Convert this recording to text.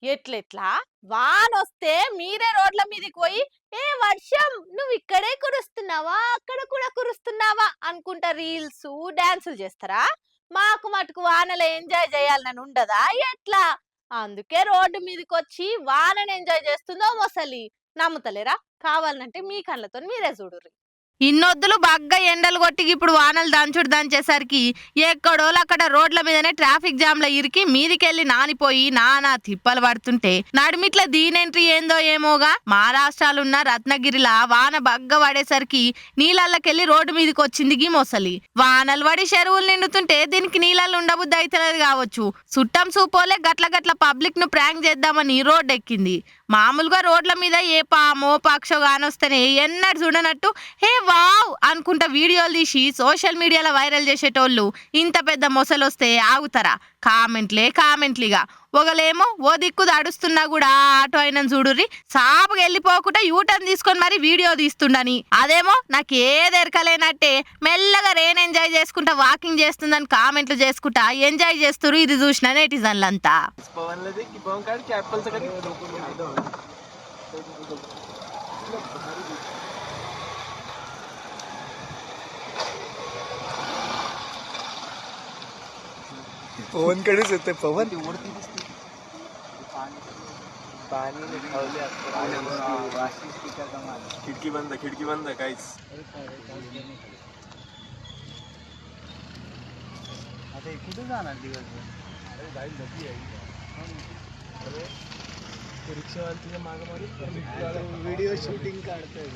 ఎట్లెట్లా వానొస్తే మీరే రోడ్ల మీదకి పోయి ఏ వర్షం నువ్వు ఇక్కడే కురుస్తున్నావా అక్కడ కూడా కురుస్తున్నావా అనుకుంటా రీల్స్ డాన్సులు చేస్తారా? మాకు మటుకు వానలో ఎంజాయ్ చేయాలని ఉండదా ఎట్లా? అందుకే రోడ్డు మీదకి వచ్చి వానని ఎంజాయ్ చేస్తుందో మొసలి. నమ్ముతలేరా? కావాలంటే మీ కళ్ళతో మీరే చూడుర్రి. ఇన్నొద్దులు బాగా ఎండలు కొట్టి ఇప్పుడు వానలు దంచుడు దంచేసరికి ఎక్కడోళ్ళు అక్కడ రోడ్ల మీదనే ట్రాఫిక్ జామ్ లో ఇరికి మీదికెళ్ళి నానిపోయి నానా తిప్పలు పడుతుంటే నడిమిట్ల దీనెంట్రీ ఏందో ఏమోగా మహారాష్ట్రాలున్న రత్నగిరిలా వాన బగ్గ పడేసరికి నీళ్ళకెళ్ళి రోడ్డు మీదకి వచ్చింది గీ మొసలి. వానలు పడి చెరువులు నిండుతుంటే దీనికి నీళ్ళల్లో ఉండబుద్ధి అయితలేదు కావచ్చు. సుట్టం సూపోలే గట్ల గట్ల పబ్లిక్ ను ప్రాంక్ చేద్దామని రోడ్డు ఎక్కింది. మామూలుగా రోడ్ల మీద ఏ పామో పక్షో కానొస్తేనే ఎన్నడు చూడనట్టు హే వావ్ అనుకుంటా వీడియోలు తీసి సోషల్ మీడియాలో వైరల్ చేసేటోళ్ళు ఇంత పెద్ద మొసలొస్తే ఆగుతారా? కామెంట్లిగా ఒకలేమో ఓ దిక్కు దడుస్తున్నా కూడా ఆటో అయినా చూడుర్రి సాపుగా వెళ్ళిపోకుండా యూటర్న్ తీసుకొని మరి వీడియో తీస్తుండని, అదేమో నాకు ఏది ఎరకలేనట్టే మెల్లగా రేన్ ఎంజాయ్ చేసుకుంటా వాకింగ్ చేస్తుందని కామెంట్లు చేసుకుంటా ఎంజాయ్ చేస్తురు. ఇది చూసిన నెటిజన్లంతా पवन कडेच येते पवन खिडकी बंद काहीच आता कुठे जाणार दिवसभर? रिक्षावाला तिच्या मागे मागे व्हिडिओ शूटिंग काढतोय.